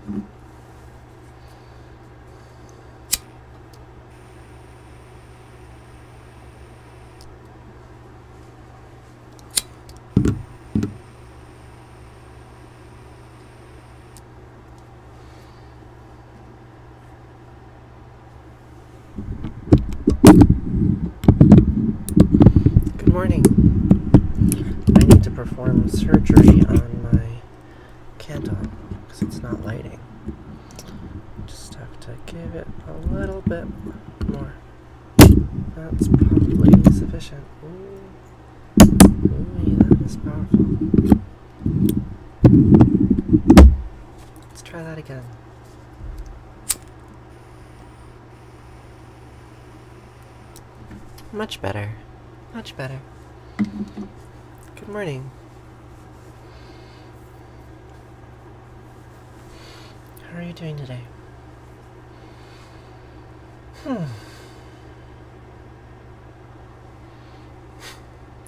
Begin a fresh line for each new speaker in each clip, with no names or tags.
Good morning. I need to perform surgery on my candle because it's not lighting. Just have to give it a little bit more. That's probably sufficient. Ooh, that is powerful. Let's try that again. Much better. Much better. Good morning. How are you doing today?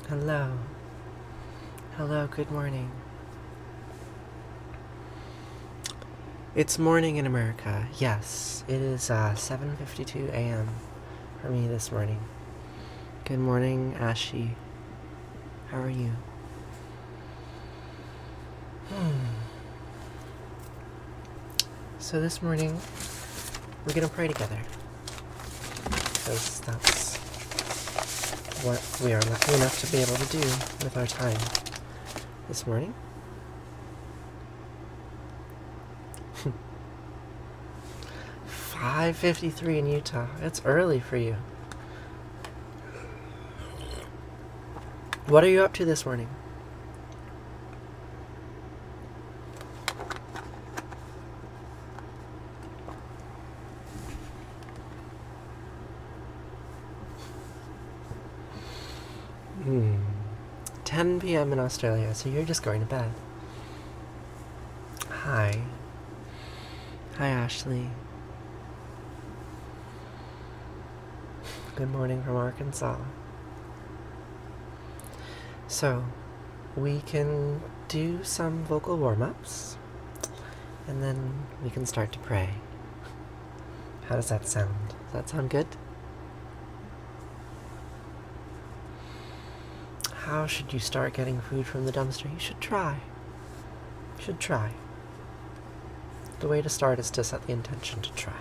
Hello. Hello, good morning. It's morning in America. Yes, it is 7:52 a.m. for me this morning. Good morning, Ashi. How are you? So this morning, we're going to pray together. Because that's what we are lucky enough to be able to do with our time this morning. "5:53 in Utah. It's early for you. What are you up to this morning?" Hmm. 10 p.m. in Australia, so you're just going to bed. Hi. Hi, Ashley. Good morning from Arkansas. So, we can do some vocal warm-ups, and then we can start to pray. How does that sound? Does that sound good? How should you start getting food from the dumpster? You should try. You should try. The way to start is to set the intention to try.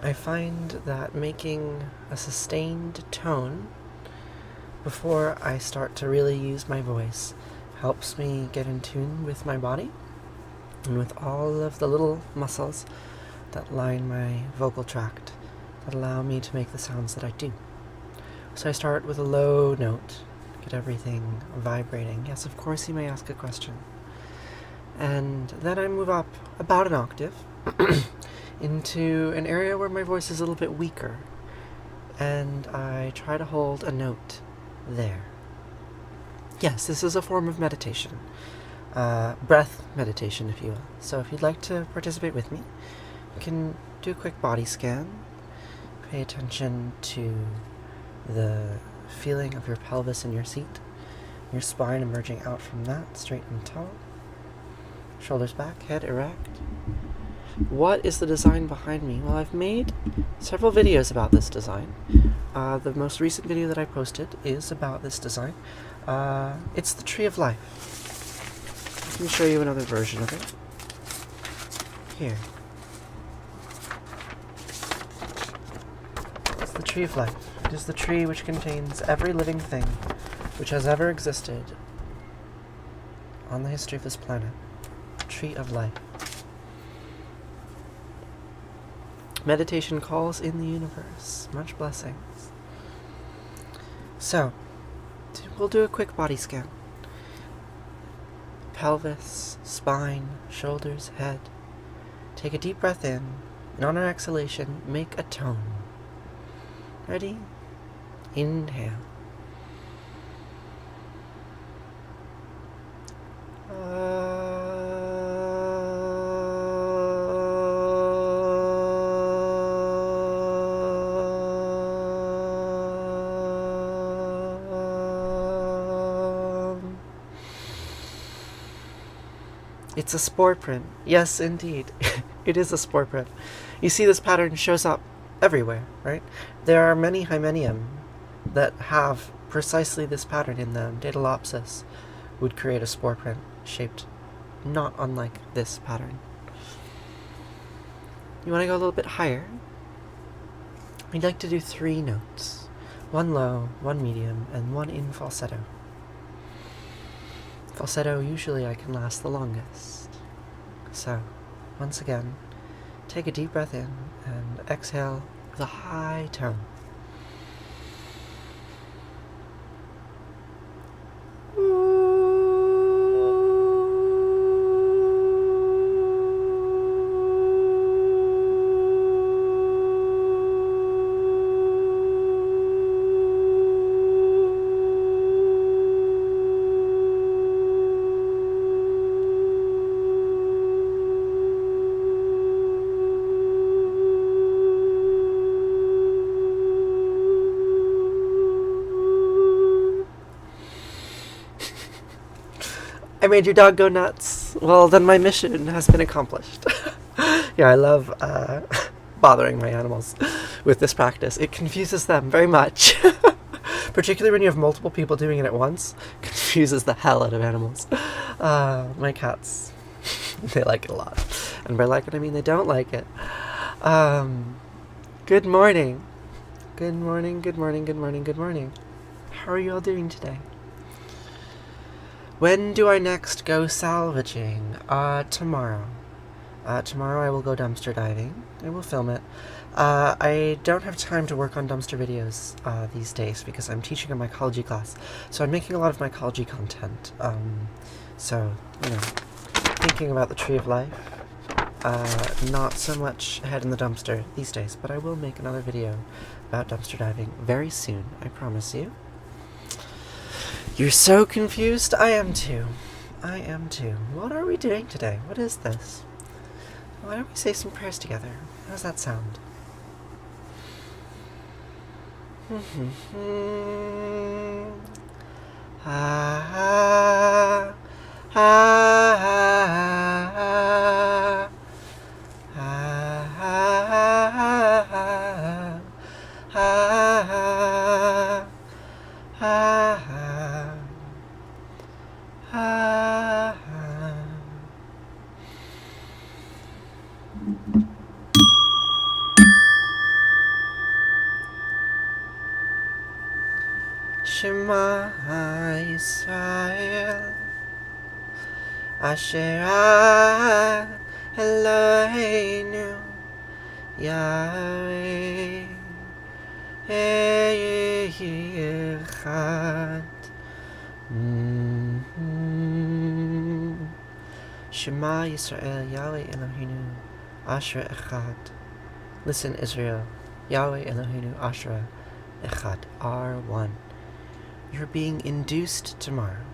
I find that making a sustained tone before I start to really use my voice helps me get in tune with my body and with all of the little muscles that line my vocal tract that allow me to make the sounds that I do. So I start with a low note, get everything vibrating. Yes, of course you may ask a question. And then I move up about an octave into an area where my voice is a little bit weaker, and I try to hold a note there. Yes, this is a form of meditation. Breath meditation, if you will. So if you'd like to participate with me, you can do a quick body scan. Pay attention to the feeling of your pelvis in your seat, your spine emerging out from that, straight and tall. Shoulders back, head erect. What is the design behind me? Well, I've made several videos about this design. The most recent video that I posted is about this design. It's the Tree of Life. Let me show you another version of it. Here. It's the Tree of Life. It is the tree which contains every living thing which has ever existed on the history of this planet. Tree of Life. Meditation calls in the universe. Much blessings. So, we'll do a quick body scan. pelvis, spine, shoulders, head. Take a deep breath in, and on our exhalation, make a tone. Ready? Inhale. It's a spore print. Yes, indeed. It is a spore print. You see, this pattern shows up everywhere, right? There are many Hymeneum that have precisely this pattern in them. Daedalopsis would create a spore print shaped not unlike this pattern. You want to go a little bit higher? We'd like to do 3 notes. 1 low, 1 medium, and 1 in falsetto. Falsetto, usually I can last the longest. So, once again, take a deep breath in and exhale with a high tone. I made your dog go nuts. Well, then my mission has been accomplished. Yeah, I love bothering my animals with this practice. It confuses them very much. Particularly when you have multiple people doing it at once. Confuses the hell out of animals. My cats, they like it a lot. And by like it, I mean they don't like it. Good morning. Good morning, good morning, good morning, good morning. How are you all doing today? When do I next go salvaging? Tomorrow. Tomorrow I will go dumpster diving. I will film it. I don't have time to work on dumpster videos these days because I'm teaching a mycology class. So I'm making a lot of mycology content. So, you know, thinking about the tree of life. Not so much head in the dumpster these days, but I will make another video about dumpster diving very soon, I promise you. You're so confused? I am too. I am too. What are we doing today? What is this? Why don't we say some prayers together? How does that sound? Shema Yisrael Asher Eloheinu Yahweh Echad. Shema Yisrael Yahweh Eloheinu Asher Echad. Listen, Israel, Yahweh Eloheinu Asher Echad, are one. You're being induced tomorrow.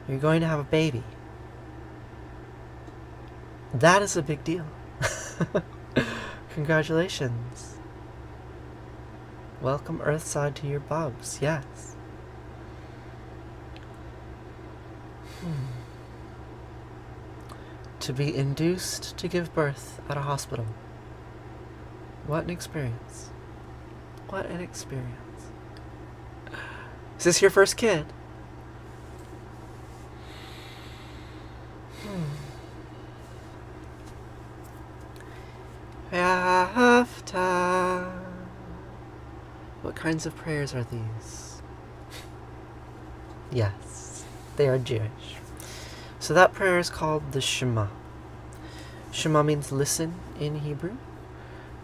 You're going to have a baby. That is a big deal. Congratulations. Welcome Earthside to your bugs, yes. To be induced to give birth at a hospital. What an experience. What an experience. Is this your first kid? What kinds of prayers are these? Yes, they are Jewish. So that prayer is called the Shema. Shema means listen in Hebrew.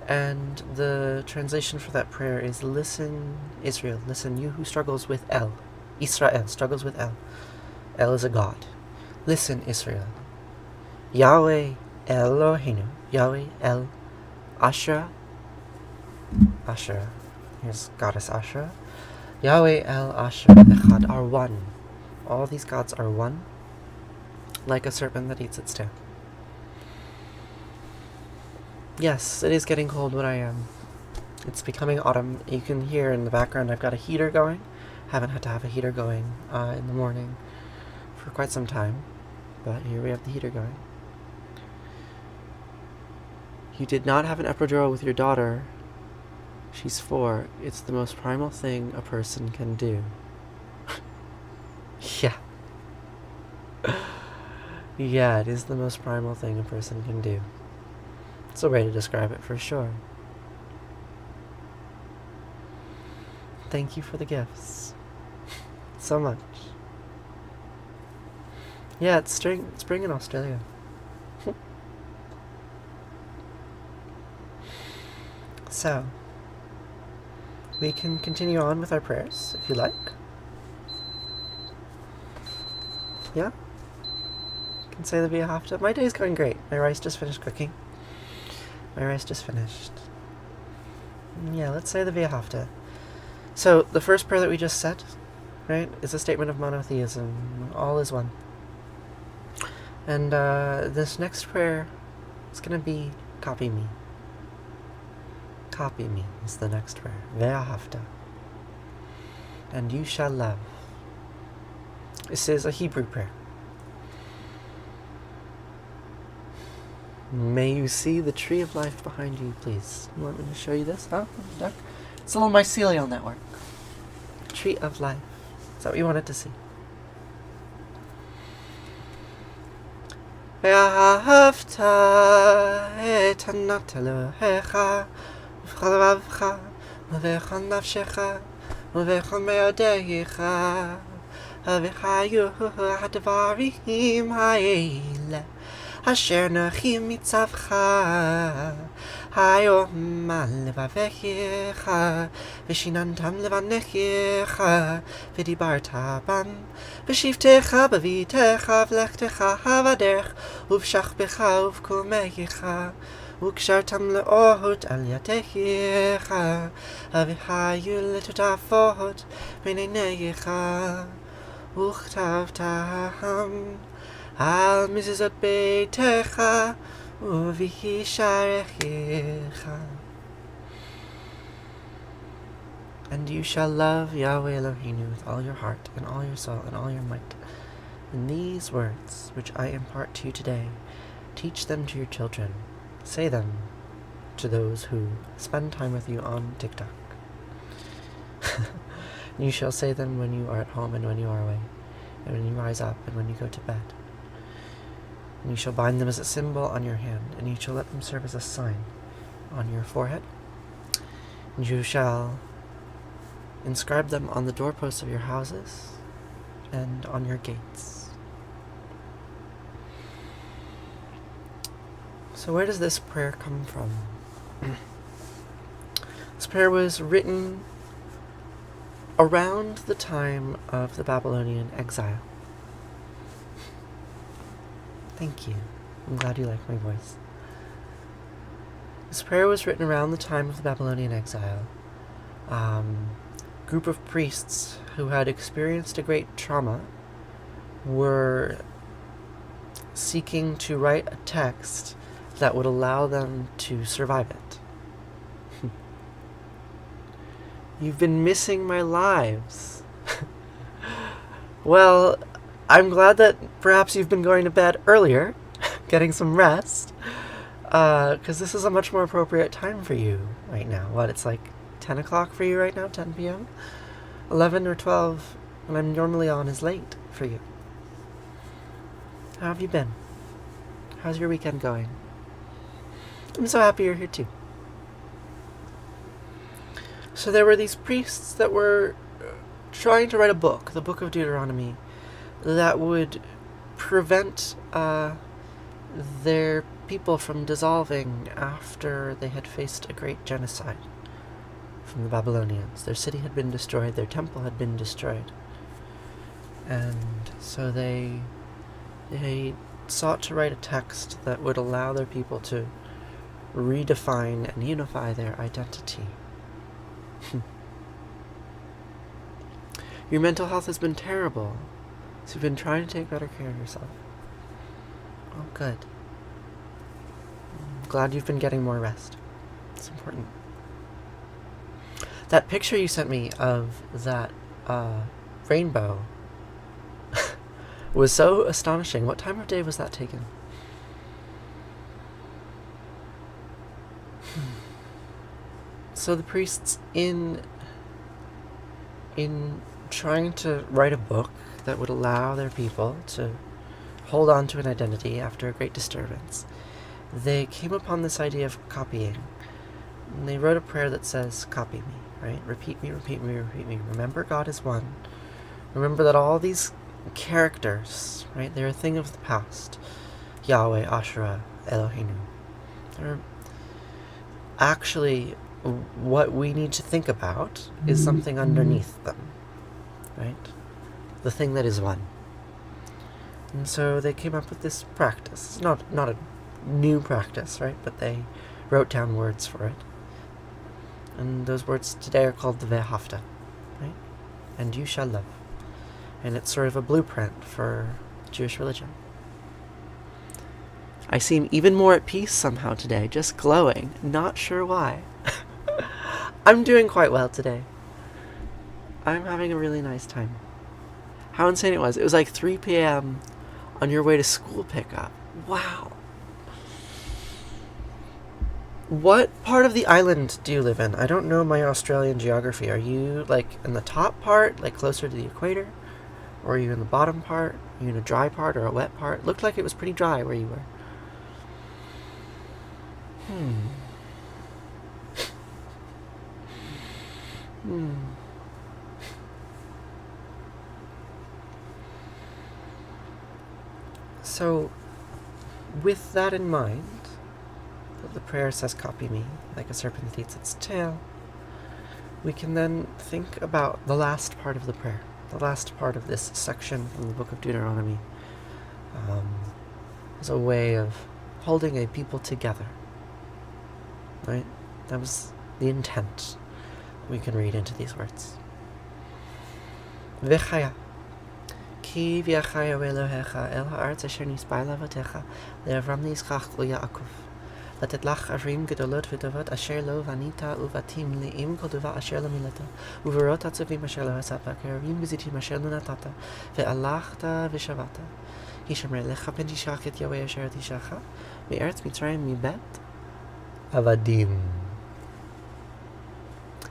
And the translation for that prayer is, listen, Israel, listen, you who struggles with El. Israel struggles with El. El is a god. Listen, Israel. Yahweh Eloheinu, Yahweh El Asherah, Asherah, here's goddess Asherah. Yahweh El Asherah Echad are one. All these gods are one, like a serpent that eats its tail. Yes, it is getting cold where I am. It's becoming autumn. You can hear in the background I've got a heater going. Haven't had to have a heater going in the morning for quite some time, but here we have the heater going. You did not have an epidural with your daughter. She's 4. It's the most primal thing a person can do. Yeah. Yeah, it is the most primal thing a person can do. It's a way to describe it for sure. Thank you for the gifts. So much. Yeah, it's spring in Australia. So, we can continue on with our prayers, if you like. Yeah? You can say the Via Hafta. My day's going great. My rice just finished cooking. Yeah, let's say the Via Hafta. So, the first prayer that we just said, right, is a statement of monotheism. All is one. And this next prayer is going to be copy me. Copy me is the next prayer. Via Hafta. And you shall love. This is a Hebrew prayer. May you see the tree of life behind you, please. You want me to show you this? Oh, duck. It's a little mycelial network. Tree of life. Is that what you wanted to see? ואהבת את ענת אלוהיך ובכל לבבך ובכל נפשך ובכל מאודך והיו הדברים האלה אשר נוחים מצווך היום על לבביך ושיננתם לבניך ודיברת בם בשבתך בביתך ולכתך בדרך ובשכבך ובקומך וקשרתם לאוהות על ידיך והיו לטוטפות בין עיניך וכתבתם על מזוזות ביתך ובשעריך. And you shall love Yahweh Eloheinu with all your heart and all your soul and all your might. And these words, which I impart to you today, teach them to your children. Say them to those who spend time with you on TikTok. You shall say them when you are at home and when you are away, and when you rise up and when you go to bed. And you shall bind them as a symbol on your hand, and you shall let them serve as a sign on your forehead. And you shall inscribe them on the doorposts of your houses and on your gates. So where does this prayer come from? This prayer was written around the time of the Babylonian exile. Thank you. I'm glad you like my voice. This prayer was written around the time of the Babylonian exile. Group of priests who had experienced a great trauma were seeking to write a text that would allow them to survive it. You've been missing my lives. Well, I'm glad that perhaps you've been going to bed earlier, getting some rest, because this is a much more appropriate time for you right now. What, it's like 10 o'clock for you right now, 10 p.m.? 11 or 12 when I'm normally on is late for you. How have you been? How's your weekend going? I'm so happy you're here too. So there were these priests that were trying to write a book, the Book of Deuteronomy, that would prevent their people from dissolving after they had faced a great genocide from the Babylonians. Their city had been destroyed, their temple had been destroyed. And so they They sought to write a text that would allow their people to redefine and unify their identity. Your mental health has been terrible, so you've been trying to take better care of yourself. Oh, good. I'm glad you've been getting more rest. It's important. That picture you sent me of that rainbow was so astonishing. What time of day was that taken? So the priests, in trying to write a book that would allow their people to hold on to an identity after a great disturbance, they came upon this idea of copying. And they wrote a prayer that says, copy me, right? Repeat me, repeat me, repeat me. Remember God is one. Remember that all these characters, right, they're a thing of the past. Yahweh, Asherah, Eloheinu. They're actually, what we need to think about is something underneath them, right? The thing that is one. And so they came up with this practice. It's not a new practice, right? But they wrote down words for it. And those words today are called the Ve'ahavta, right? And you shall love. And it's sort of a blueprint for Jewish religion. I seem even more at peace somehow today, just glowing. Not sure why. I'm doing quite well today. I'm having a really nice time. How insane it was. It was like 3 p.m. on your way to school pickup. Wow. What part of the island do you live in? I don't know my Australian geography. Are you, like, in the top part, like, closer to the equator? Or are you in the bottom part? Are you in a dry part or a wet part? It looked like it was pretty dry where you were. So, with that in mind, that the prayer says, copy me, like a serpent that eats its tail, we can then think about the last part of the prayer, the last part of this section from the book of Deuteronomy, as a way of holding a people together, right? That was the intent we can read into these words. V'chaya. Ki v'achaya Elohecha el ha'aretz asher nispai lavotecha le'avram li'yitzchak u'Yaakov לתת לך ערים גדולות וטובות אשר לא בנית ובתים מלאים כל דבר אשר לא מילאת ובארות עצובים אשר לא עשת וכרמים וזיתים אשר לא נתת והלכת ושבת הישמר לך פן תשכח את יהוה אשר תישך מארץ מצרים מבית עבדים.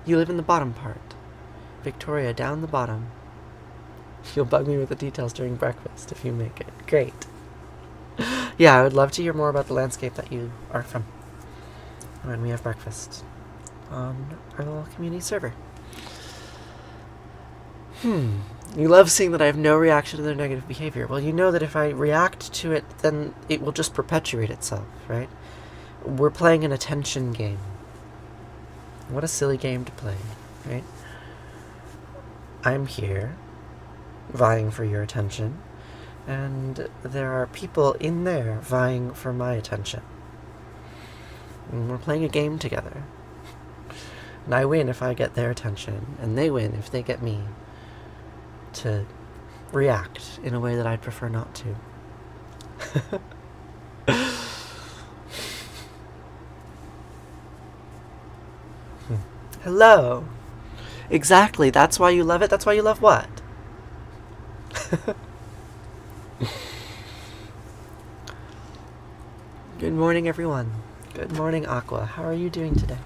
You live in the bottom part. Victoria, down the bottom. You'll bug me with the details during breakfast if you make it. Great. Yeah, I would love to hear more about the landscape that you are from when we have breakfast on our little community server. You love seeing that I have no reaction to their negative behavior. Well, you know that if I react to it, then it will just perpetuate itself, right? We're playing an attention game. What a silly game to play, right? I'm here, vying for your attention, and there are people in there vying for my attention. And we're playing a game together. And I win if I get their attention, and they win if they get me to react in a way that I'd prefer not to. Hello. Exactly, that's why you love it. That's why you love what? Good morning, everyone. Good morning, Aqua. How are you doing today?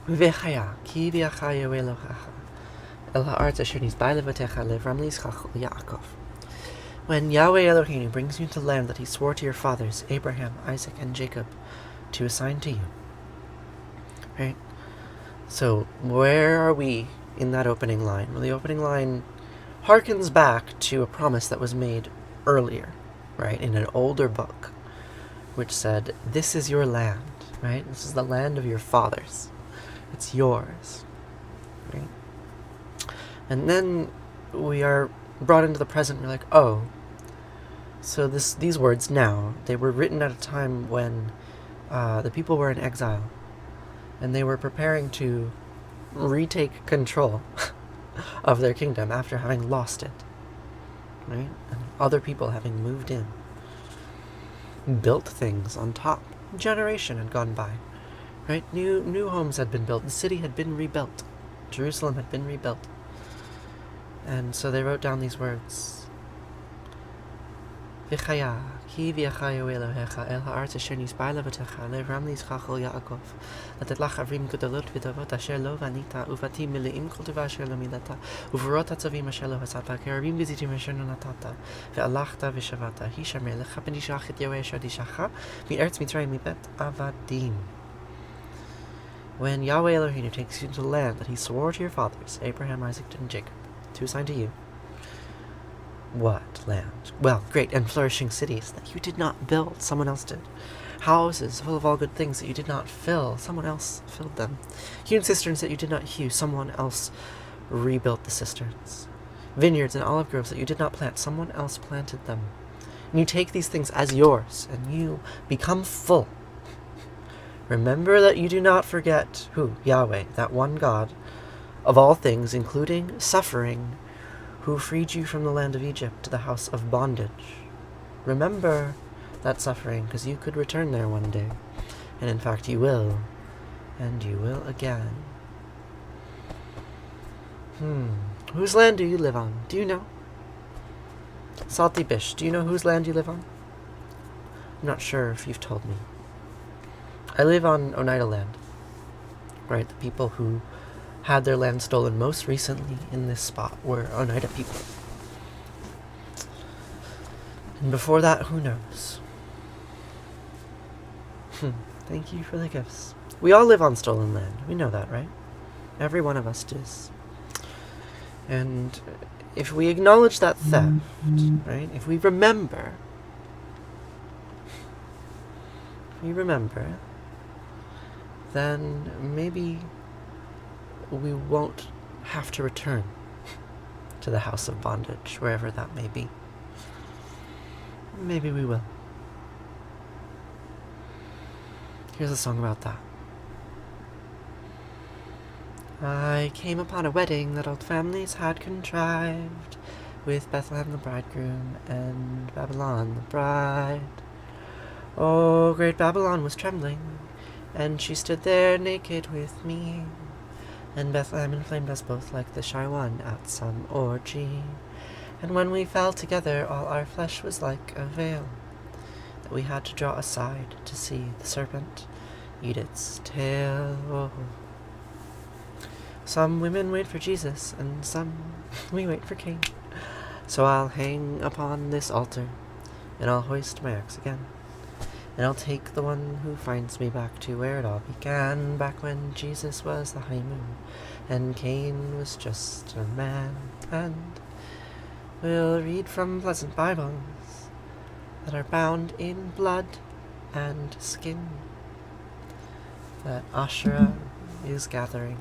V'chaya, ki v'achaya Elohecha el ha'aretz asher nisbai lavotecha le'avram li'yitzchak u'Yaakov. When Yahweh Eloheinu brings you into the land that he swore to your fathers, Abraham, Isaac, and Jacob, to assign to you. Right? So, where are we in that opening line? Well, the opening line harkens back to a promise that was made earlier, right, in an older book, which said, this is your land, right? This is the land of your fathers. It's yours, right? And then we are brought into the present, and we're like, oh, so these words now, they were written at a time when the people were in exile, and they were preparing to retake control of their kingdom after having lost it, right? And other people having moved in, built things on top. A generation had gone by, right? New homes had been built. The city had been rebuilt. Jerusalem had been rebuilt. And so they wrote down these words. V'chaya, ki v'yachayu Elohecha, el ha'aretz asher nisbai levatecha, le'avram li'yitzchak Yaakov, לתת לך ערים גדולות וטובות אשר לא בנית, ובתים מלאים כל טובה אשר לא מילאת, ובורות הצווים אשר לא הצעת, כרבים וזיתים אשר לא נתת, והלכת ושבת, הישמר לך פן תשלח את יהוה אשר תשלחה, מארץ מצרים מבית עבדים. When Yahweh Elohim takes you to the land that he swore to your fathers, Abraham, Isaac, and Jacob, to assign to you, what land? Well, great and flourishing cities that you did not build, someone else did. Houses full of all good things that you did not fill, someone else filled them. Hewn cisterns that you did not hew, someone else rebuilt the cisterns. Vineyards and olive groves that you did not plant, someone else planted them. And you take these things as yours, and you become full. Remember that you do not forget who? Yahweh, that one God of all things, including suffering, who freed you from the land of Egypt to the house of bondage. Remember that suffering, because you could return there one day. And in fact you will. And you will again. Whose land do you live on? Do you know? Salty Bish, do you know whose land you live on? I'm not sure if you've told me. I live on Oneida land. Right, the people who had their land stolen most recently in this spot were Oneida people. And before that, who knows? Thank you for the gifts. We all live on stolen land. We know that, right? Every one of us does. And if we acknowledge that theft, right? If we remember, then maybe we won't have to return to the house of bondage, wherever that may be. Maybe we will. Here's a song about that. I came upon a wedding that old families had contrived, with Bethlehem the bridegroom and Babylon the bride. Oh, great Babylon was trembling, and she stood there naked with me, and Bethlehem inflamed us both like the shy one at some orgy. And when we fell together, all our flesh was like a veil that we had to draw aside to see the serpent eat its tail. Oh. Some women wait for Jesus, and some we wait for Cain. So I'll hang upon this altar, and I'll hoist my axe again. And I'll take the one who finds me back to where it all began, back when Jesus was the honeymoon, and Cain was just a man. And we'll read from pleasant Bibles that are bound in blood and skin, that Asherah is gathering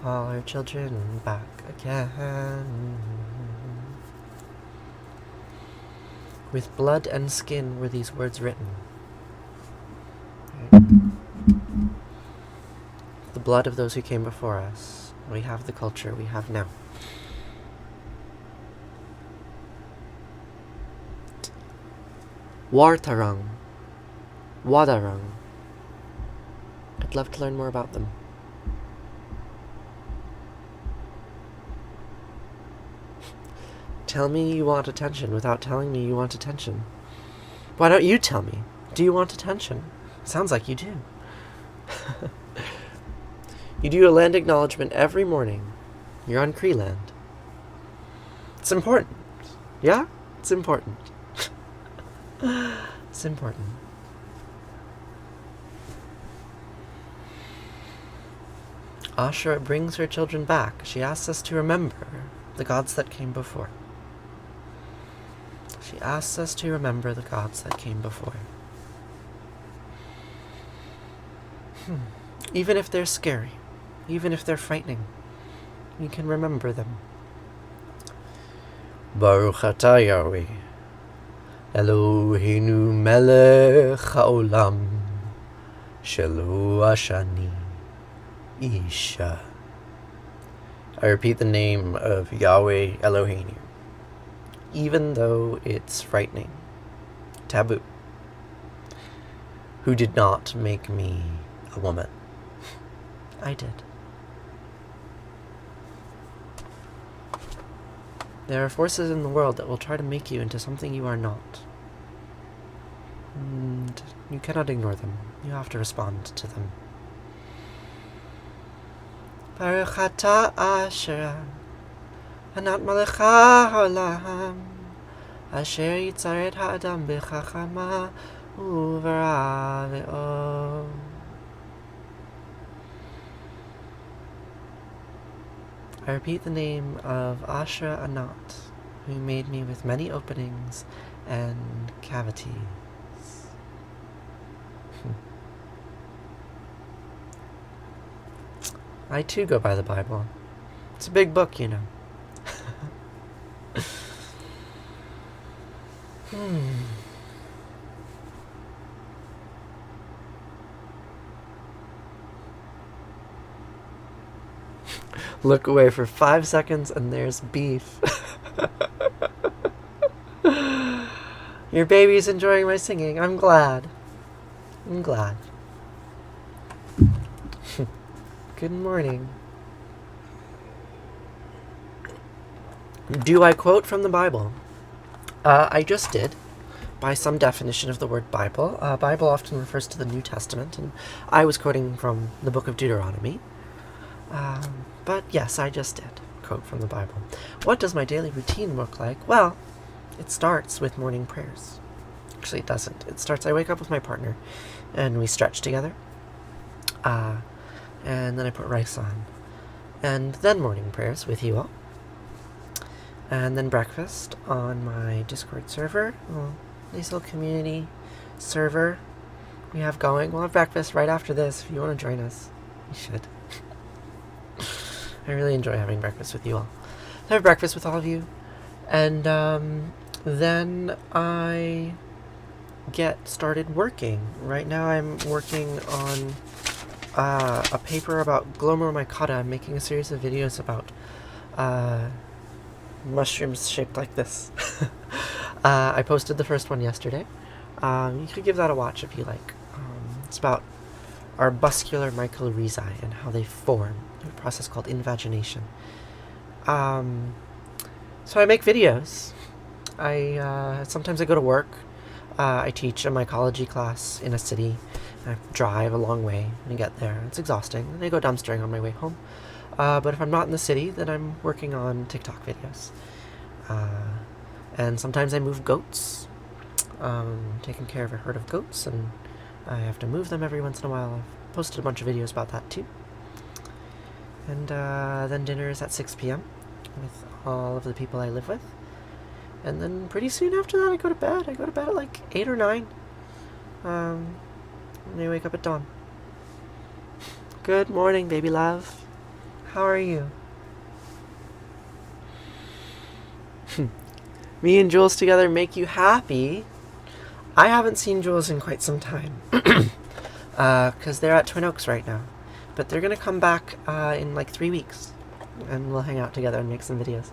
all her children back again. With blood and skin were these words written. The blood of those who came before us. We have the culture we have now. Wartarang. Wadarang. I'd love to learn more about them. Tell me you want attention without telling me you want attention. Why don't you tell me? Do you want attention? Sounds like you do. You do a land acknowledgement every morning. You're on Cree land. It's important. Yeah? It's important. It's important. Asherah brings her children back. She asks us to remember the gods that came before. She asks us to remember the gods that came before. Even if they're scary, even if they're frightening, we can remember them. Baruch atah Yahweh, Eloheinu melech haolam, shelo ashani isha. I repeat the name of Yahweh Eloheinu, even though it's frightening, taboo, who did not make me a woman. I did. There are forces in the world that will try to make you into something you are not. And you cannot ignore them. You have to respond to them. Baruch atah Asher, Anat Malecha Haolam, Asher yitzar et ha'adam b'chachama u'vara ve'or. I repeat the name of Asher Anat, who made me with many openings and cavities. I too go by the Bible. It's a big book, you know. Look away for 5 seconds and there's beef. Your baby's enjoying my singing. I'm glad. I'm glad. Good morning. Do I quote from the Bible? I just did, by some definition of the word Bible. Bible often refers to the New Testament, and I was quoting from the book of Deuteronomy. But yes, I just did quote from the Bible. What does my daily routine look like? Well, it starts with morning prayers. Actually, it doesn't. It starts, I wake up with my partner, and we stretch together. And then I put rice on. And then morning prayers with you all. And then breakfast on my Discord server. Nice little community server we have going. We'll have breakfast right after this. If you want to join us, you should. I really enjoy having breakfast with you all. I have breakfast with all of you. And then I get started working. Right now I'm working on a paper about Glomyromicata. I'm making a series of videos about mushrooms shaped like this. I posted the first one yesterday. You could give that a watch if you like. It's about arbuscular mycorrhizae and how they form, a process called invagination. So I make videos. Sometimes I go to work. I teach a mycology class in a city. I drive a long way and get there. It's exhausting. And I go dumpstering on my way home. But if I'm not in the city, then I'm working on TikTok videos. And sometimes I move goats. Taking care of a herd of goats, and I have to move them every once in a while. I've posted a bunch of videos about that too. And then dinner is at 6 p.m. with all of the people I live with. And then pretty soon after that I go to bed. I go to bed at like 8 or 9. And I wake up at dawn. Good morning, baby love. How are you? Me and Jules together make you happy. I haven't seen Jules in quite some time. Because they're at Twin Oaks right now. But they're going to come back in like 3 weeks. And we'll hang out together and make some videos.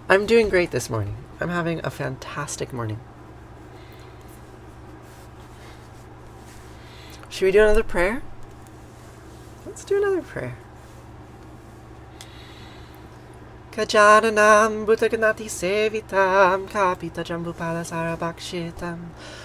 I'm doing great this morning. I'm having a fantastic morning. Should we do another prayer? Let's do another prayer. Kajananam Bhuttaganati Sevitam Kapita Jambupala Sarabakshitam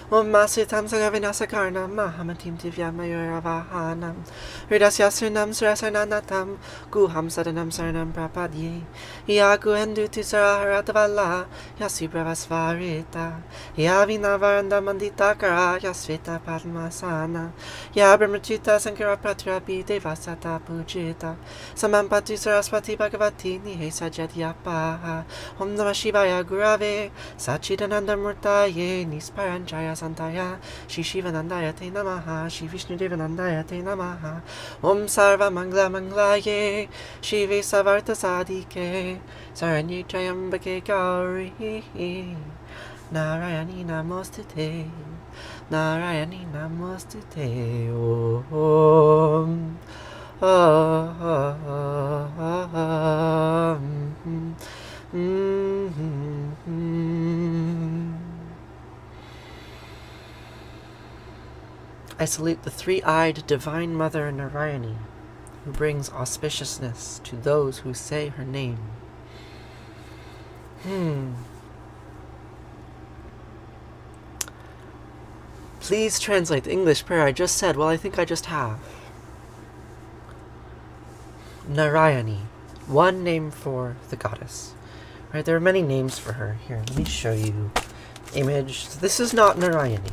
Masitam Sagavinasakarnam Mahamatim Tivyam Mayuravahanam Hridasyasrinam Surasarnanatam Guham Sadanam Saranam Prapadye Yagu Endutu Saraharatavala Yasibravasvarita Yavinavarananda Manditakara Yasvita Padmasana Yabrahmachita Sankara Pratrapi Devasata Pujita Samampati Saraswati Bhagavati Nihesaja Jatyapa Om Namah Shivaya Gurave Sachidananda Murtaye Nisparanjaya Santaya Shri Shivanandaya Te Namaha Shri Vishnudevanandaya Te Namaha Om Sarva Mangla Manglaye Shive Savarta Sadike Saranye Trayambake Gauri Narayani Namostute Narayani Namostute Om I salute the three-eyed Divine Mother Narayani, who brings auspiciousness to those who say her name. Please translate the English prayer I just said. Well, I think I just have. Narayani, one name for the goddess. Right, there are many names for her. Here, let me show you image. This is not Narayani.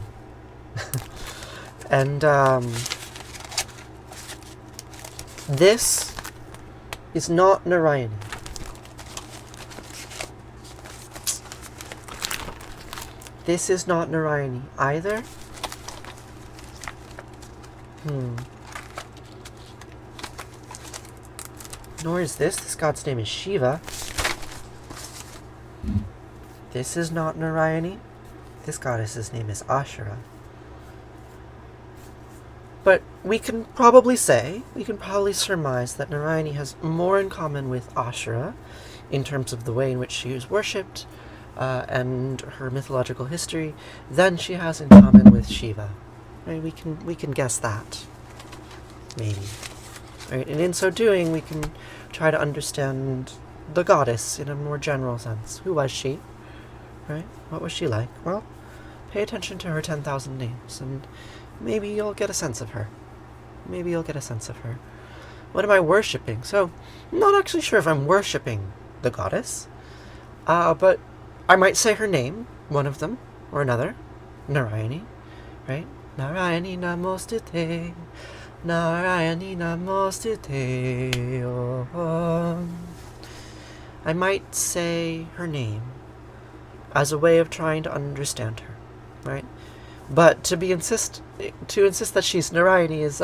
And this is not Narayani. This is not Narayani either. Nor is this. This god's name is Shiva. This is not Narayani. This goddess's name is Ashura. But we can probably surmise that Narayani has more in common with Ashura in terms of the way in which she is worshipped and her mythological history than she has in common with Shiva. Right? We can guess that, maybe. Right? And in so doing, we can try to understand the goddess in a more general sense. Who was she? Right? What was she like? Well, pay attention to her 10,000 names, and maybe you'll get a sense of her. What am I worshipping? So, I'm not actually sure if I'm worshipping the goddess, but I might say her name, one of them, or another. Narayani, right? Narayani Namostute. Narayani Namostute. I might say her name as a way of trying to understand her, right? But to insist that she's Narayani is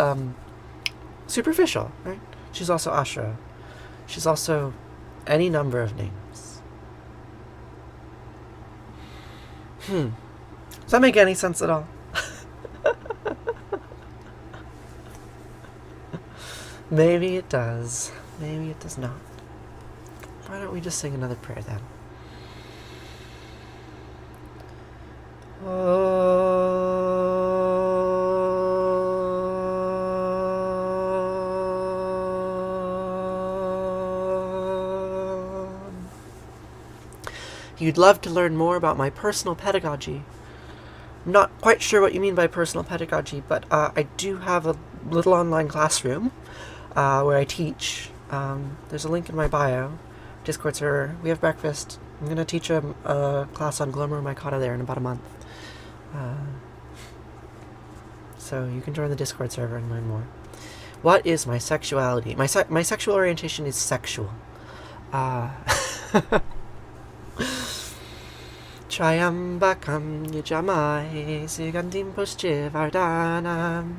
superficial, right? She's also Ashura. She's also any number of names. Does that make any sense at all? Maybe it does. Maybe it does not. Why don't we just sing another prayer then? You'd love to learn more about my personal pedagogy. I'm not quite sure what you mean by personal pedagogy, but I do have a little online classroom where I teach. There's a link in my bio. Discord server. We have breakfast. I'm going to teach a class on Glomeromycota there in about a month. So you can join the Discord server and learn more. What is my sexuality? My sexual orientation is sexual. Triambakam yajamahe sigantim pushchivardhanam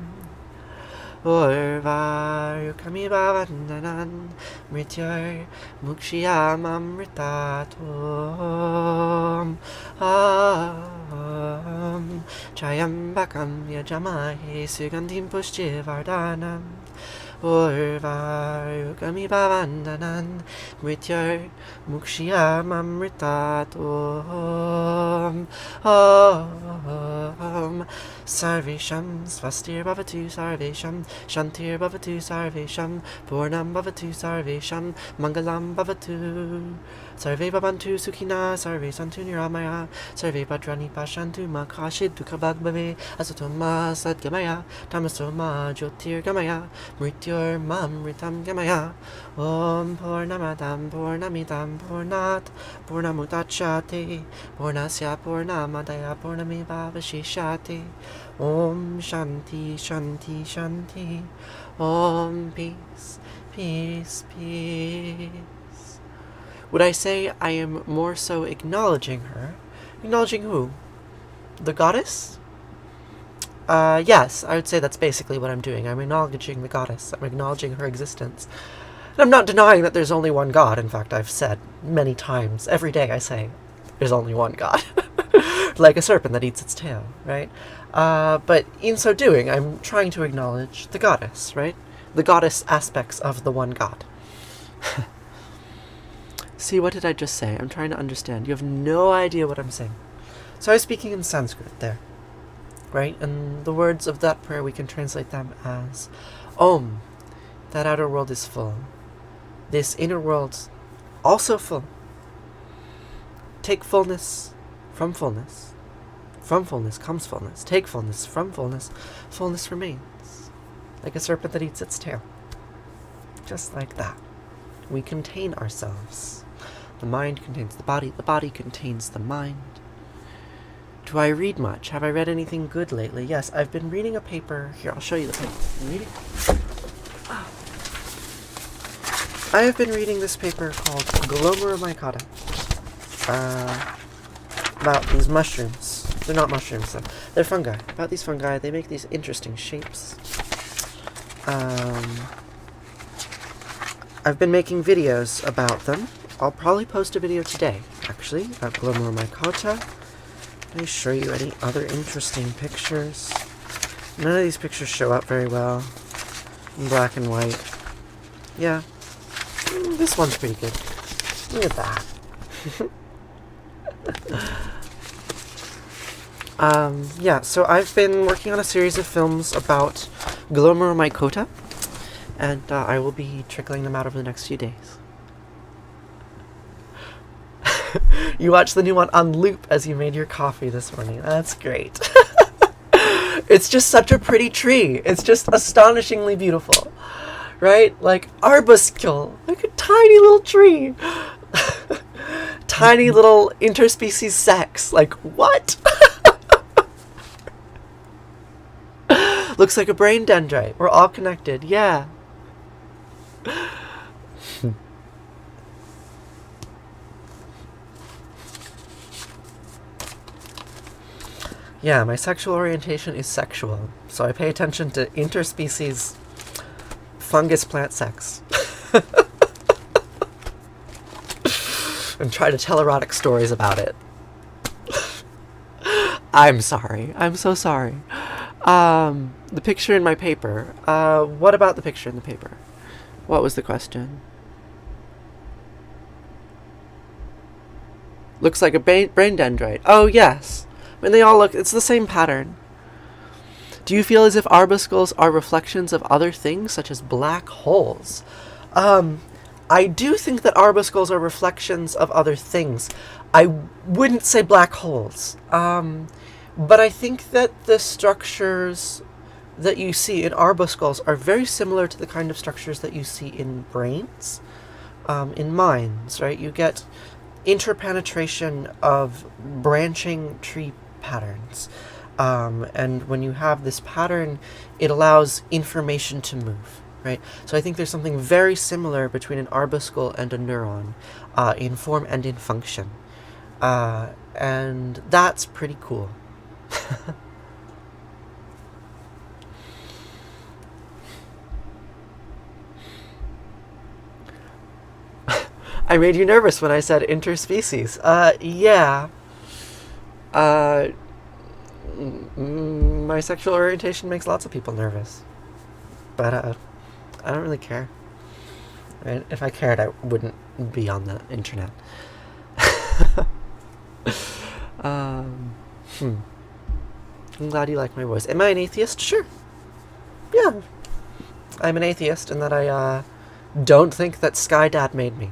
Urvarukami bhavandanan mrityar mukshiyam amritatom Triambakam yajamahe sigantim pushchivardhanam Urvarukami bhavandanan mrityar mukshiyam amritatom Sarvesham svastir bhavatu sarvesham shantir bhavatu sarvesham purnam bhavatu sarvesham mangalam bhavatu sarve bhavantu sukhina sarve santu niramaya sarve bhadrani pashantu ma kashid dukhabhag bhave asatoma sadgamaya tamasoma jyotirgamaya mrityur mamritam gamaya om purnamadam purnamidam purnat purnamudachyate purnasya purnamadaya purnameva vashishyate Om Shanti Shanti Shanti Om Peace Peace Peace Would I say I am more so acknowledging her? Acknowledging who? The goddess? Yes, I would say that's basically what I'm doing. I'm acknowledging the goddess. I'm acknowledging her existence. And I'm not denying that there's only one God. In fact, I've said many times, every day I say, there's only one God. Like a serpent that eats its tail, right? But in so doing, I'm trying to acknowledge the goddess, right? The goddess aspects of the one God. See, what did I just say? I'm trying to understand. You have no idea what I'm saying. So I was speaking in Sanskrit there, right? And the words of that prayer, we can translate them as Om. That outer world is full. This inner world's also full. Take fullness from fullness. From fullness comes fullness. Take fullness from fullness. Fullness remains. Like a serpent that eats its tail. Just like that. We contain ourselves. The mind contains the body contains the mind. Do I read much? Have I read anything good lately? Yes, I've been reading a paper. Here, I'll show you the paper. I have been reading this paper called Glomera micota. About these mushrooms. They're not mushrooms, though. They're fungi. About these fungi, they make these interesting shapes. I've been making videos about them. I'll probably post a video today, actually, about Glomera micota. Let me show you any other interesting pictures. None of these pictures show up very well. In black and white. Yeah. This one's pretty good. Look at that. Yeah, so I've been working on a series of films about Glomera micota, and I will be trickling them out over the next few days. You watched the new one on loop as you made your coffee this morning. That's great. It's just such a pretty tree. It's just astonishingly beautiful. Right? Like arbuscule. Like a tiny little tree. Tiny little interspecies sex. Like, what? Looks like a brain dendrite. We're all connected. Yeah. Yeah, my sexual orientation is sexual, so I pay attention to interspecies fungus plant sex. And try to tell erotic stories about it. I'm sorry. I'm so sorry. The picture in my paper. What about the picture in the paper? What was the question? Looks like a brain dendrite. Oh, yes. I mean, they all look... It's the same pattern. Do you feel as if arbuscules are reflections of other things, such as black holes? I do think that arbuscules are reflections of other things. I wouldn't say black holes. But I think that the structures that you see in arbuscules are very similar to the kind of structures that you see in brains, in minds, right? You get interpenetration of branching tree patterns. And when you have this pattern, it allows information to move, right? So I think there's something very similar between an arbuscule and a neuron, in form and in function. And that's pretty cool. I made you nervous when I said interspecies. Yeah. My sexual orientation makes lots of people nervous. But, I don't really care. I mean, if I cared, I wouldn't be on the internet. I'm glad you like my voice. Am I an atheist? Sure. Yeah. I'm an atheist in that I, don't think that Sky Dad made me.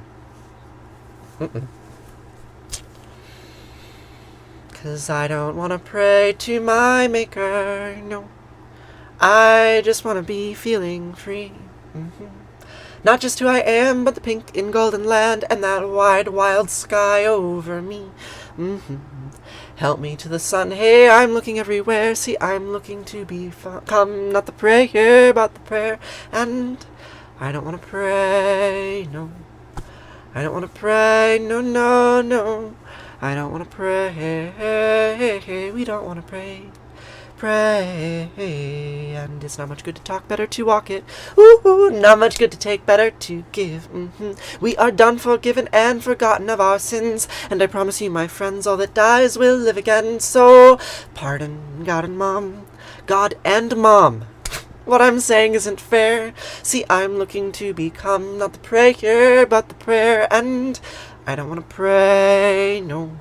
Mm-mm. 'Cause I don't want to pray to my maker, no. I just want to be feeling free. Mm-hmm. Not just who I am, but the pink in golden land and that wide, wild sky over me. Mm-hmm. Help me to the sun, hey, I'm looking everywhere. See, I'm looking to become not the prayer, but the prayer. And I don't want to pray, no. I don't want to pray, no, no, no. I don't want to pray, we don't want to pray. Pray, and it's not much good to talk, better to walk it. Ooh, not much good to take, better to give. We are done, forgiven, and forgotten of our sins, and I promise you, my friends, all that dies will live again. So, pardon God and Mom. God and Mom. What I'm saying isn't fair. See, I'm looking to become not the prayer, but the prayer, and I don't want to pray, no.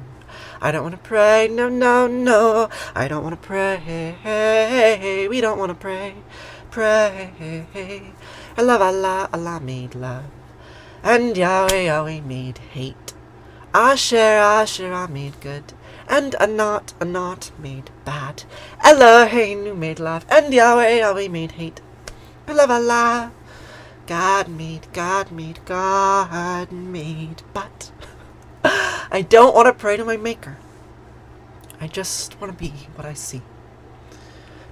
I don't want to pray, no, no, no. I don't want to pray, we don't want to pray. Pray, I love Allah, Allah made love, and Yahweh, Yahweh made hate. Asher, Asher, made good, and Anat, Anat made bad. Elohim made love, and Yahweh, Yahweh made hate. I love Allah. God made, God made, God made, but I don't want to pray to my maker. I just want to be what I see.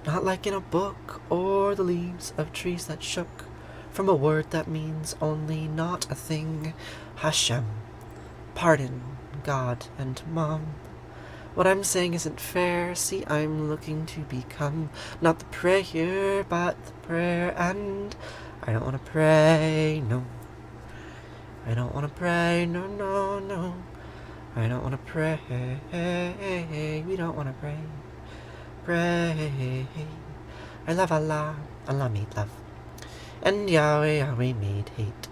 Not like in a book or the leaves of trees that shook from a word that means only not a thing. Hashem, pardon God and Mom. What I'm saying isn't fair. See, I'm looking to become not the prayer, but the prayer, and I don't want to pray, no. I don't want to pray, no, no, no. I don't want to pray, we don't want to pray. Pray, I love Allah, Allah made love, and Yahweh, Yahweh made hate.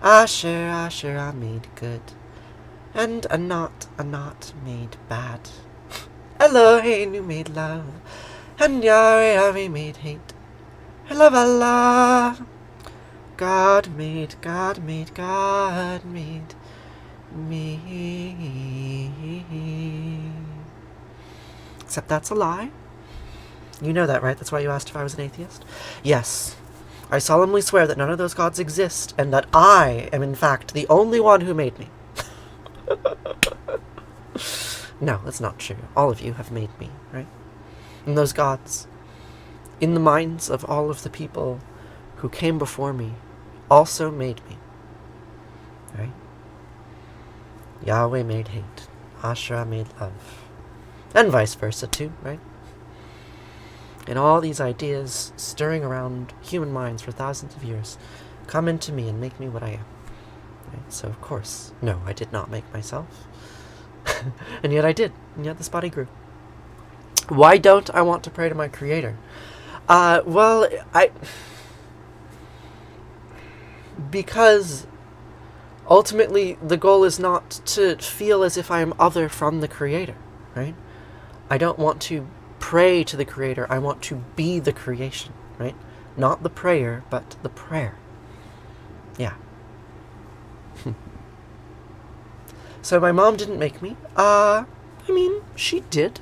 Asher, Asher, made good, and Anat, Anat made bad. Elohim made love, and Yahweh, Yahweh made hate. I love Allah. God made, God made, God made me. Except that's a lie. You know that, right? That's why you asked if I was an atheist? Yes. I solemnly swear that none of those gods exist, and that I am, in fact, the only one who made me. No, that's not true. All of you have made me, right? And those gods, in the minds of all of the people who came before me, also made me, right? Yahweh made hate. Asherah made love. And vice versa too, right? And all these ideas stirring around human minds for thousands of years come into me and make me what I am. Right? So of course, no, I did not make myself. And yet I did. And yet this body grew. Why don't I want to pray to my Creator? Because ultimately the goal is not to feel as if I am other from the Creator, right? I don't want to pray to the Creator. I want to be the creation, right? Not the prayer, but the prayer. Yeah. So my mom didn't make me. I mean, she did.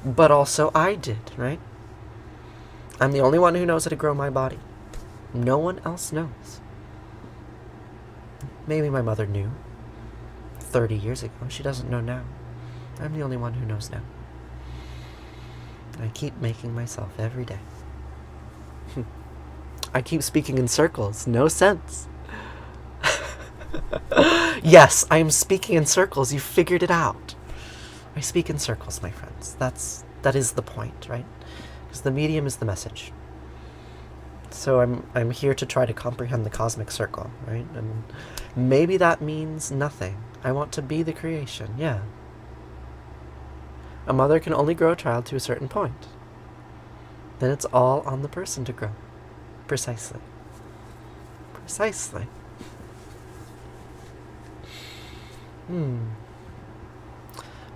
But also I did, right? I'm the only one who knows how to grow my body. No one else knows. Maybe my mother knew 30 years ago. She doesn't know now. I'm the only one who knows now. I keep making myself every day. I keep speaking in circles. No sense. Yes, I am speaking in circles. You figured it out. I speak in circles, my friends. That is the point, right? Because the medium is the message. So I'm here to try to comprehend the cosmic circle, right? And maybe that means nothing. I want to be the creation, yeah. A mother can only grow a child to a certain point. Then it's all on the person to grow. Precisely. Precisely.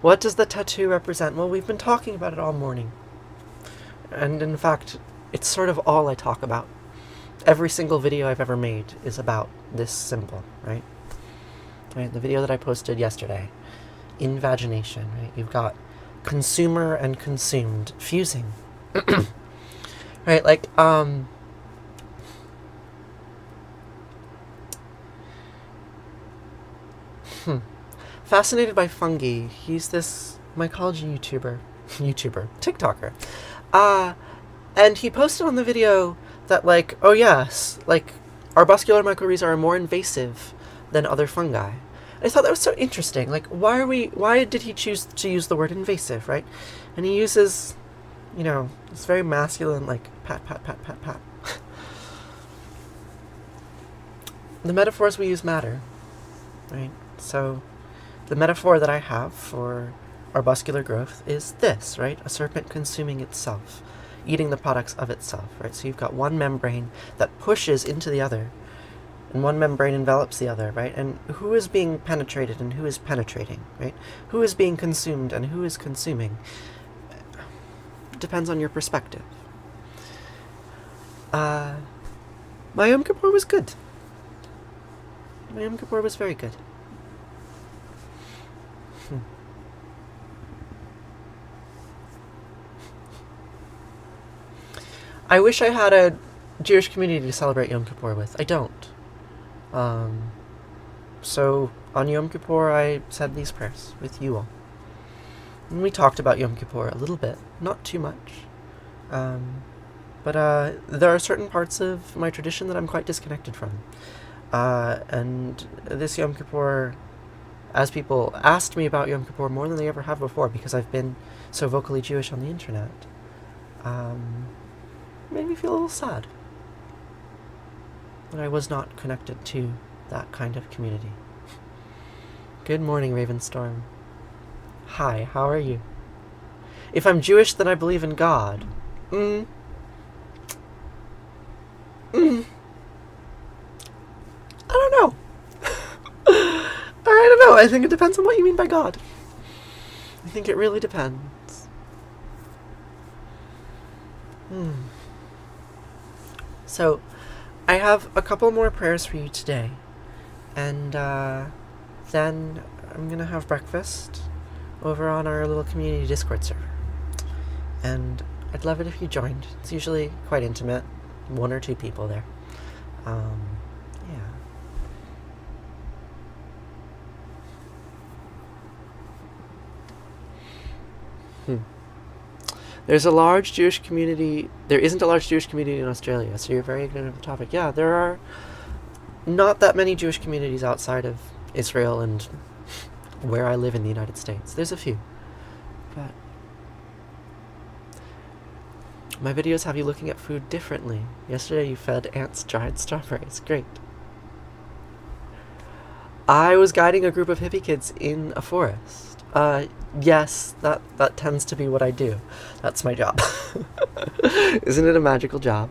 What does the tattoo represent? Well, we've been talking about it all morning. And in fact, it's sort of all I talk about. Every single video I've ever made is about this symbol, right? Right, the video that I posted yesterday, invagination, right? You've got consumer and consumed fusing. Right, like, Fascinated by Fungi. He's this mycology TikToker. And he posted on the video that, like, oh yes, like, arbuscular mycorrhizae are more invasive than other fungi. I thought that was so interesting. Like, why did he choose to use the word invasive, right? And he uses, it's very masculine, like, pat, pat, pat, pat, pat. The metaphors we use matter, right? So, the metaphor that I have for arbuscular growth is this, right? A serpent consuming itself, eating the products of itself, right? So you've got one membrane that pushes into the other, and one membrane envelops the other, right? And who is being penetrated and who is penetrating, right? Who is being consumed and who is consuming? Depends on your perspective. My Yom Kippur was good. My Yom Kippur was very good. I wish I had a Jewish community to celebrate Yom Kippur with. I don't. So on Yom Kippur, I said these prayers with you all. And we talked about Yom Kippur a little bit, not too much. But there are certain parts of my tradition that I'm quite disconnected from. And this Yom Kippur, as people asked me about Yom Kippur more than they ever have before, because I've been so vocally Jewish on the internet, made me feel a little sad that I was not connected to that kind of community. Good morning, Ravenstorm. Hi, how are you? If I'm Jewish, then I believe in God. I don't know. I don't know. I think it depends on what you mean by God. I think it really depends. So, I have a couple more prayers for you today. And then I'm going to have breakfast over on our little community Discord server. And I'd love it if you joined. It's usually quite intimate. 1 or 2 people there. There's a large Jewish community. There isn't a large Jewish community in Australia, so you're very ignorant of the topic. Yeah, there are not that many Jewish communities outside of Israel and where I live in the United States. There's a few. But my videos have you looking at food differently. Yesterday you fed ants dried strawberries. Great. I was guiding a group of hippie kids in a forest. Yes, that tends to be what I do. That's my job. Isn't it a magical job?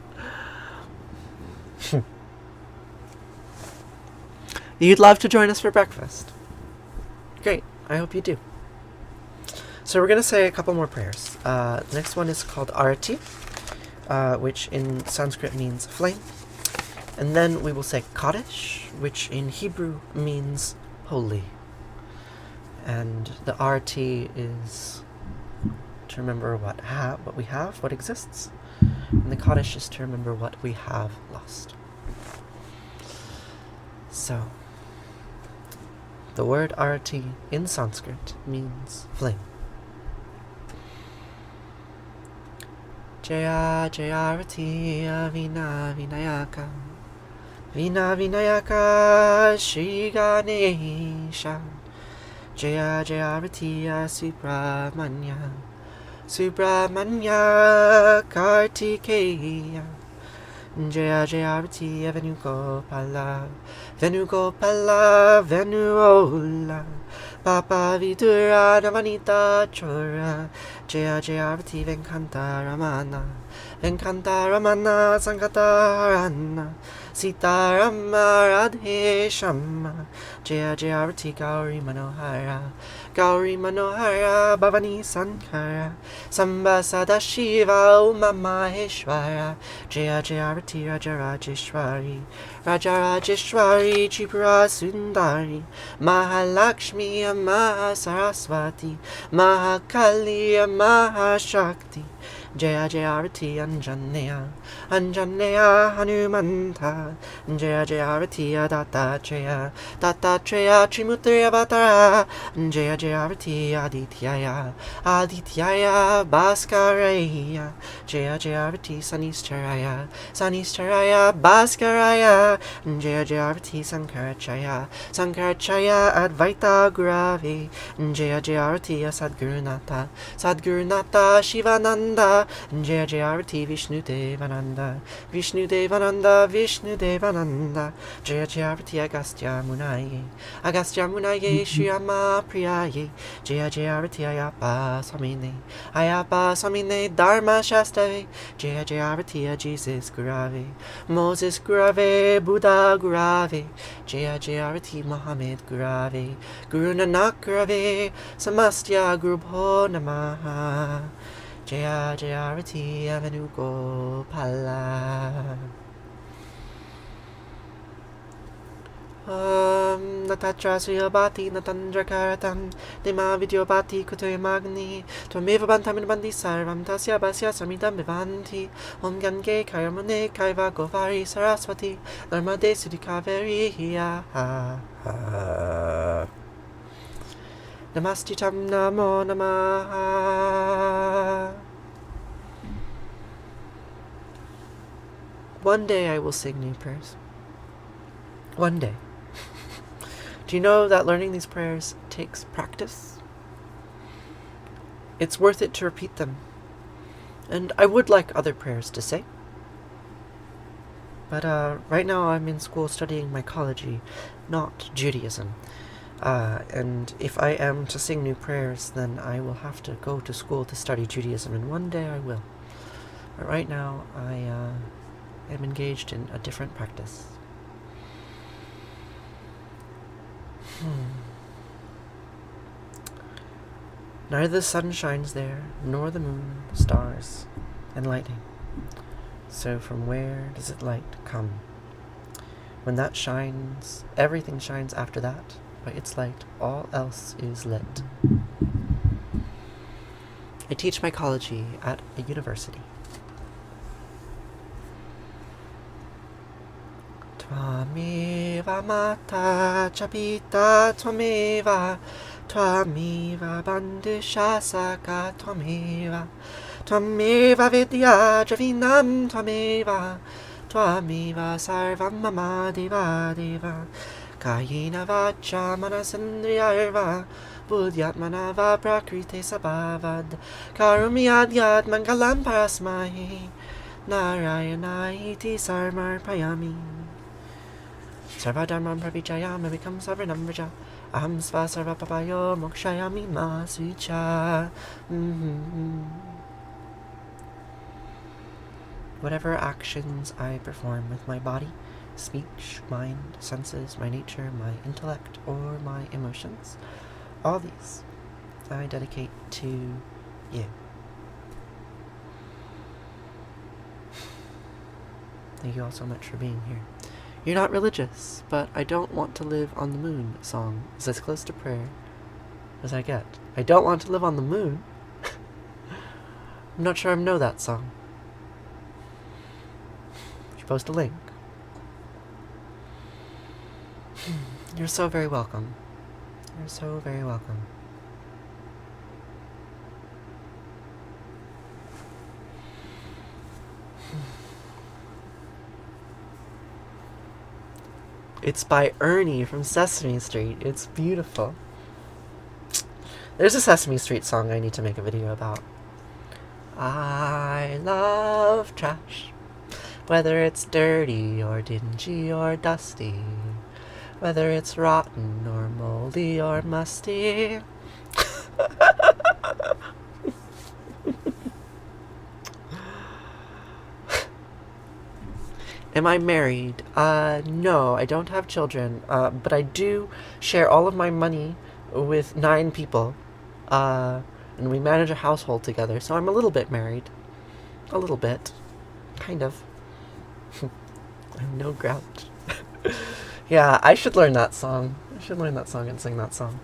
You'd love to join us for breakfast. Great, I hope you do. So we're going to say a couple more prayers. The next one is called Arati, which in Sanskrit means flame. And then we will say Kaddish, which in Hebrew means holy. And the Arati is to remember what we have, what exists. And the Kaddish is to remember what we have lost. So, the word Arati in Sanskrit means flame. Jaya Jayarati Vina Vinayaka Vina Vinayaka Shri Ganesha Jaya Jayarati Subramanya Subramanya Kartikeya Jaya Jayarati Venugopala Venugopala Venuola Papa Vidura Navanita Chora Jaya Jayarati Venkanta Ramana Venkanta Ramana Sankatarana Sita Rama Radhe Shama Jaya Jayarati Gauri Manohara Gauri Manohara Bhavani Sankara Samba Sadashiva Uma Maheshwara Jaya Jayarati Raja Rajeshwari Raja Rajeshwari Tripura Sundari Mahalakshmi Mahasaraswati Mahakali Mahashakti Jaya Jayarati Anjaneya, Anjaneya Hanumanta, Jaya Jayarati Dattatreya, Dattatreya Trimurti Avatara, Jaya Jayarati Adityaya, Adityaya Bhaskareya, Jaya Jayarati Sanistaraya, Sanistaraya Bhaskaraya, Jaya Jayarati Sankarachaya, Sankarachaya Advaita Gurave, Jaya Jayarati Sadgurunata, Sadgurunata Shivananda, Jaya Jayarati Vishnu Devananda, Vishnu Devananda, Vishnu Devananda, Jaya Jayarati Agastya Munaye, Agastya Munaye Shriyama Priyaye, Jaya Jayarati Ayapa Samine, Ayapa Samine Dharma Shastave, Jaya Jayarati Jesus Gurave, Moses Gurave, Buddha Gurave, Jaya Jayarati Muhammad Gurave, Guru Nanak Gurave, Samastya Gurubho Namaha, Jaya Jayarati Avanugopala. Natatra Sriyabhati Natandra Karatam Dema Vidyobhati Kutoya Magni Tvameva Bantamin Bandi Sarvam Tasya Basya Samidam Vivanti Om Gange Kayamune Kaiva Govari Saraswati Narmade Sudhikaveri Namastitam Namo Namaha. One day I will sing new prayers. One day. Do you know that learning these prayers takes practice? It's worth it to repeat them. And I would like other prayers to say. But right now I'm in school studying mycology, not Judaism. And if I am to sing new prayers, then I will have to go to school to study Judaism, and one day I will. But right now I am engaged in a different practice. Neither the sun shines there, nor the moon, stars, and lightning. So from where does its light come? When that shines, everything shines after that. By its light, all else is lit. I teach mycology at a university. Tvameva mata chapita tvameva, tvameva bandhishasaka tvameva, tvameva vidya javinam tvameva, tvameva sarvam mama deva deva, kayena vacha manasindriyarva, buddhyatmana va prakrite sabhavad, karumyad yad mangalam parasmahi, narayana iti sarmarpayami. Sarvadharmam pravijayam become sarvanam vraja. Aham sva sarvapapayo mokshayami ma sucha. Whatever actions I perform with my body, speech, mind, senses, my nature, my intellect, or my emotions, all these I dedicate to you. Thank you all so much for being here. You're not religious, but I don't want to live on the moon song is as close to prayer as I get. I don't want to live on the moon? I'm not sure I know that song. You should post a link. You're so very welcome. You're so very welcome. It's by Ernie from Sesame Street. It's beautiful. There's a Sesame Street song I need to make a video about. I love trash, whether it's dirty or dingy or dusty, whether it's rotten or moldy or musty. Am I married? No, I don't have children, but I do share all of my money with 9 people, and we manage a household together, so I'm a little bit married. A little bit. Kind of. I'm no grouch. Yeah, I should learn that song. I should learn that song and sing that song.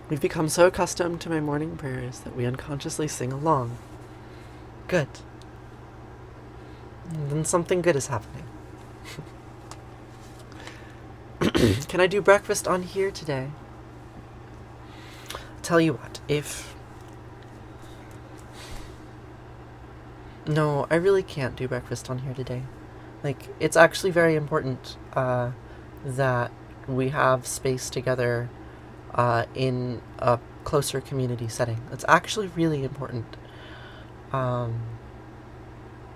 We've become so accustomed to my morning prayers that we unconsciously sing along. Good. And then something good is happening. Can I do breakfast on here today? Tell you what, No, I really can't do breakfast on here today. Like, it's actually very important that we have space together in a closer community setting. It's actually really important.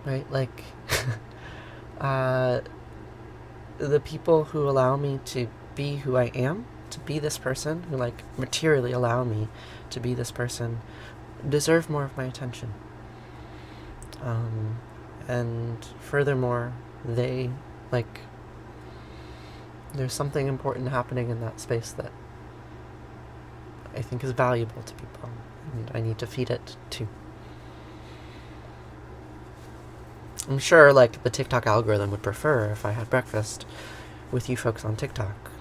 Right? Like, the people who allow me to be who I am, to be this person, who, like, materially allow me to be this person, deserve more of my attention. And furthermore, there's something important happening in that space that I think is valuable to people, and I need to feed it too. I'm sure, like, the TikTok algorithm would prefer if I had breakfast with you folks on TikTok,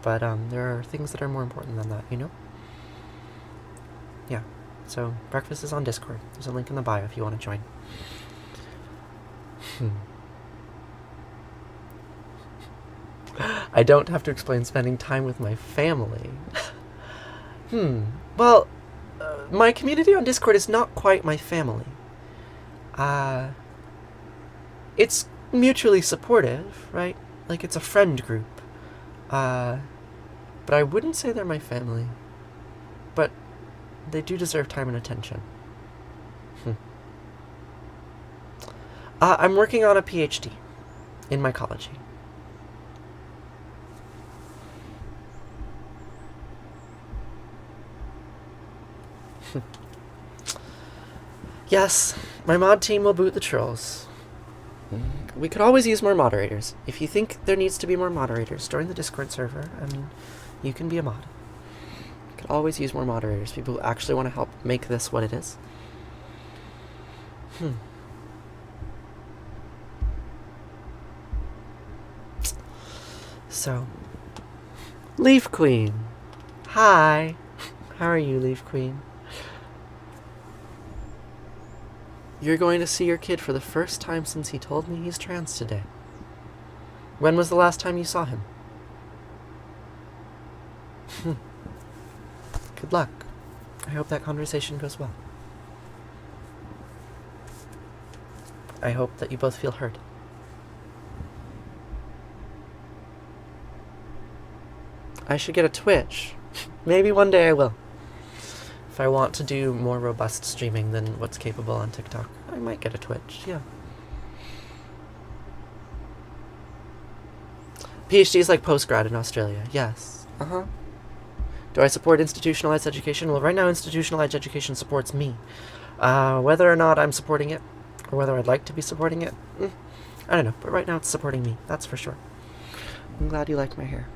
but there are things that are more important than that, you know? Yeah, so breakfast is on Discord. There's a link in the bio if you want to join. I don't have to explain spending time with my family. Well, my community on Discord is not quite my family. It's mutually supportive, right? Like, it's a friend group. But I wouldn't say they're my family. But they do deserve time and attention. I'm working on a PhD in mycology. Yes, my mod team will boot the trolls. We could always use more moderators. If you think there needs to be more moderators, join the Discord server and you can be a mod. We could always use more moderators, people who actually want to help make this what it is. So, Leaf Queen. Hi. How are you, Leaf Queen? You're going to see your kid for the first time since he told me he's trans today. When was the last time you saw him? Good luck. I hope that conversation goes well. I hope that you both feel heard. I should get a Twitch. Maybe one day I will. If I want to do more robust streaming than what's capable on TikTok, I might get a Twitch, yeah. PhD is like postgrad in Australia, yes. Do I support institutionalized education? Well, right now institutionalized education supports me. Whether or not I'm supporting it, or whether I'd like to be supporting it, I don't know, but right now it's supporting me, that's for sure. I'm glad you like my hair.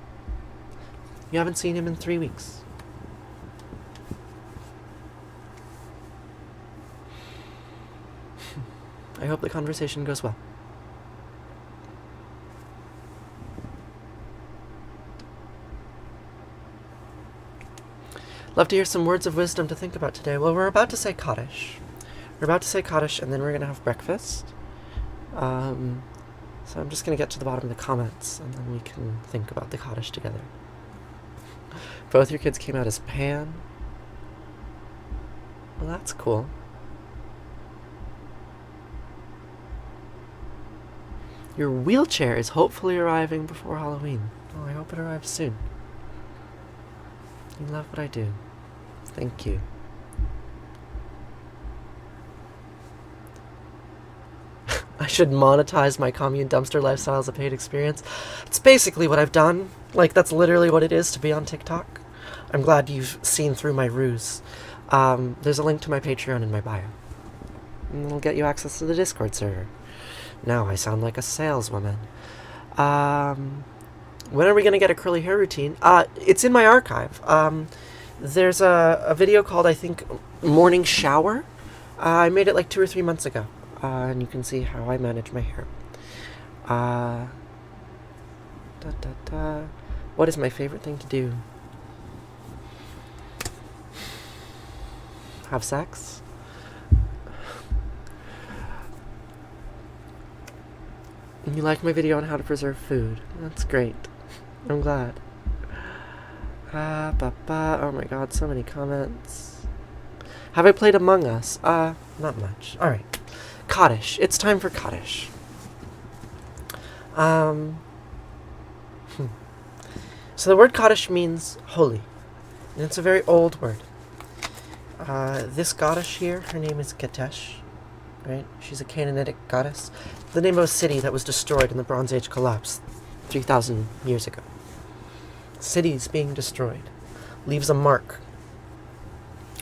You haven't seen him in 3 weeks. I hope the conversation goes well. Love to hear some words of wisdom to think about today. Well, we're about to say Kaddish. We're about to say Kaddish, and then we're going to have breakfast. So I'm just going to get to the bottom of the comments, and then we can think about the Kaddish together. Both your kids came out as pan. Well, that's cool. Your wheelchair is hopefully arriving before Halloween. Oh, I hope it arrives soon. You love what I do. Thank you. I should monetize my commune dumpster lifestyle as a paid experience. It's basically what I've done. Like, that's literally what it is to be on TikTok. I'm glad you've seen through my ruse. There's a link to my Patreon in my bio. And it'll get you access to the Discord server. Now I sound like a saleswoman. When are we going to get a curly hair routine? It's in my archive. There's a video called, I think, Morning Shower. I made it like 2 or 3 months ago. And you can see how I manage my hair. What is my favorite thing to do? have sex. You like my video on how to preserve food. That's great. I'm glad. Oh my god, so many comments. Have I played Among Us? Not much. Alright. Kaddish. It's time for Kaddish. So the word Kaddish means holy. And it's a very old word. This goddess here, her name is Ketesh. Right? She's a Canaanitic goddess. The name of a city that was destroyed in the Bronze Age collapse 3,000 years ago. Cities being destroyed leaves a mark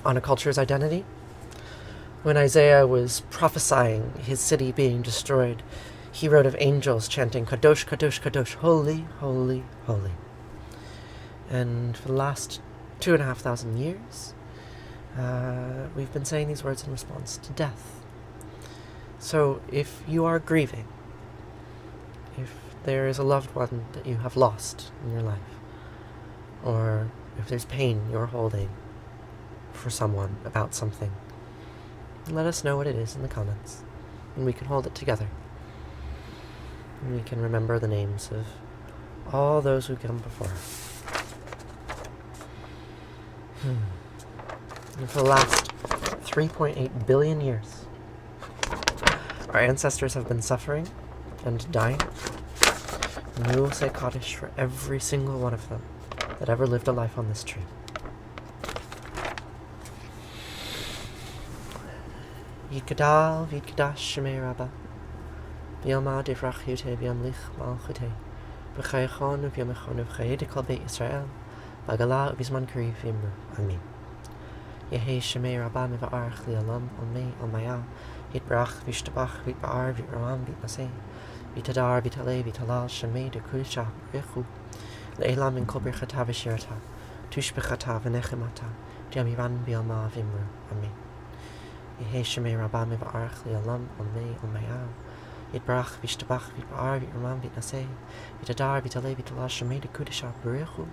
on a culture's identity. When Isaiah was prophesying his city being destroyed, he wrote of angels chanting, Kadosh, Kadosh, Kadosh, holy, holy, holy. And for the last 2,500 years, we've been saying these words in response to death. So if you are grieving, if there is a loved one that you have lost in your life, or if there's pain you're holding for someone about something, let us know what it is in the comments, and we can hold it together. And we can remember the names of all those who come before us. And for the last 3.8 billion years, our ancestors have been suffering and dying, and we will say Kaddish for every single one of them that ever lived a life on this tree. Yikadal v'yikadash shemei Rabbah v'yomad ivrach yute v'yamlich malchutei v'chayachon v'yamechon v'chayedi kol beit Yisrael v'agala v'zman kariv v'imru. Amen. Yehi shemei Rabbah meva'arach li'alam omei omaya yitbrach v'yishtabach v'yitba'ar v'yitramam v'yitnaseh v'yitadar v'yitaleh v'yitalal shemei dekudisha v'yechu le'elam min kol birchata v'shirata tushbechata v'nechemata diamiran v'yama v'imru. Amen. Yehi shemei Rabbah meva'arach li'alam omei omaya yitbrach v'yishtabach v'yitba'ar v'yitramam v'yitnaseh v'yitadar v'yitaleh v'yitalal shemei dekudisha v'yechu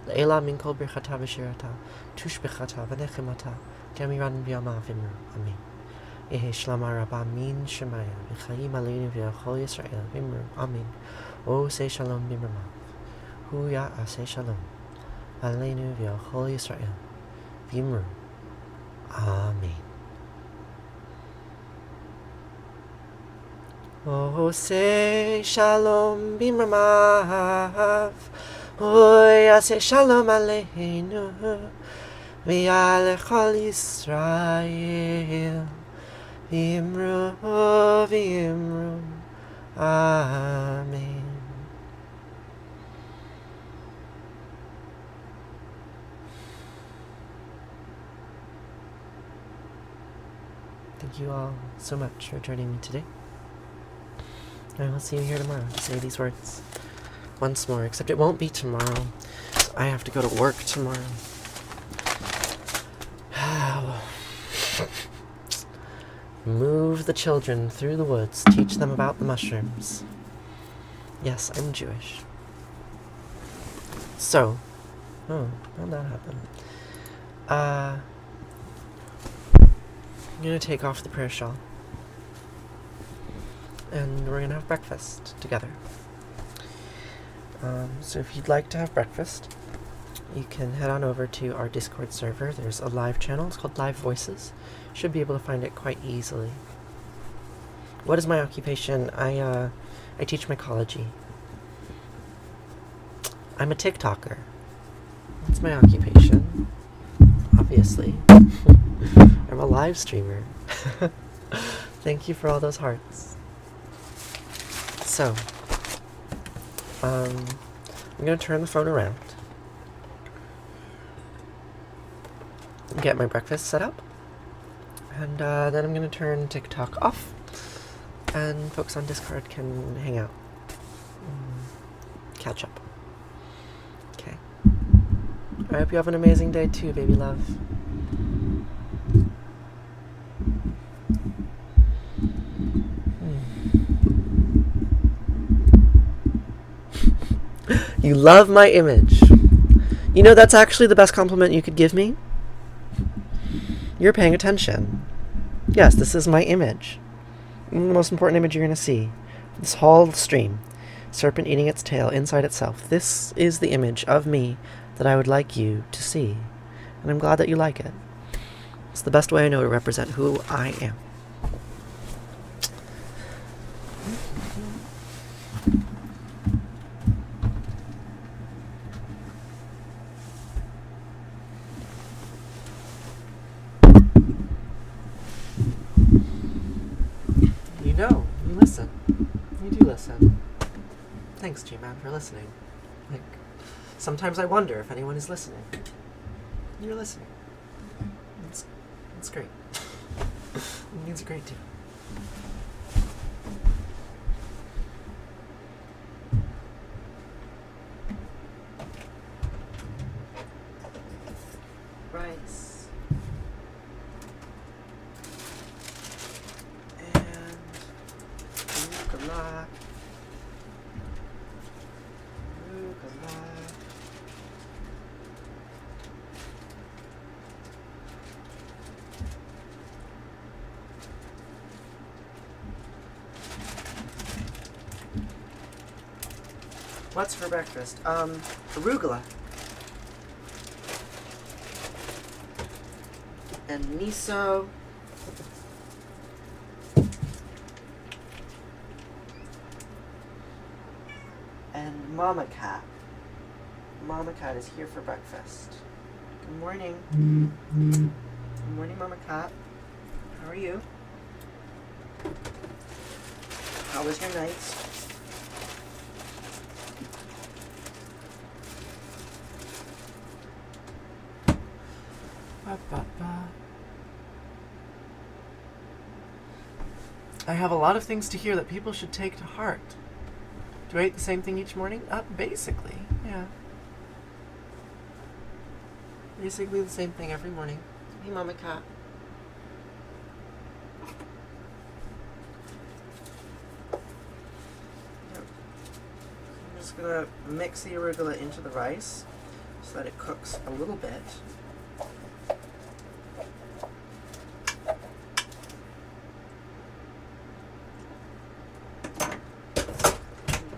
le'elam min kol birchata v'shirata tushbechata v'nechemata diamiran v'yama v'imru. Amen. Yehi shlama Rabbah min shemaya v'chayim aleinu v'yachol Yisrael v'imru. Amen. O say shalom b'imramav hu ya'aseh shalom aleinu v'yachol Yisrael v'imru. Amen. O say shalom b'imramav hu ya'aseh shalom aleinu v'yalechol Yisrael v'imru v'imru. Amen. Thank you all so much for joining me today. I will see you here tomorrow to say these words once more, except it won't be tomorrow. I have to go to work tomorrow. Move the children through the woods, teach them about the mushrooms. Yes, I'm Jewish. So, how'd that happen? I'm gonna take off the prayer shawl, and we're gonna have breakfast together. So if you'd like to have breakfast, you can head on over to our Discord server. There's a live channel. It's called Live Voices. Should be able to find it quite easily. What is my occupation? I teach mycology. I'm a TikToker. That's my occupation. Obviously. I'm a live streamer. Thank you for all those hearts. So, I'm gonna turn the phone around and get my breakfast set up, and then I'm gonna turn TikTok off, and folks on Discord can hang out, catch up. Okay. I hope you have an amazing day too, baby love. You love my image. You know, that's actually the best compliment you could give me. You're paying attention. Yes, this is my image. The most important image you're going to see. This whole stream. Serpent eating its tail inside itself. This is the image of me that I would like you to see. And I'm glad that you like it. It's the best way I know to represent who I am. You know, you listen. You do listen. Thanks, G-Man, for listening. Like, sometimes I wonder if anyone is listening. You're listening. It's great. It means a great deal. Rice. And arugula. What's for breakfast? Arugula. And miso. And Mama Cat. Mama Cat is here for breakfast. Good morning. Good morning, Mama Cat. How are you? How was your night? I have a lot of things to hear that people should take to heart. Do I eat the same thing each morning? Basically, yeah. Basically the same thing every morning. Hey, Mama Cat. I'm just gonna mix the arugula into the rice so that it cooks a little bit.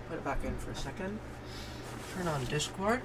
Put it back in for a second. Turn on Discord.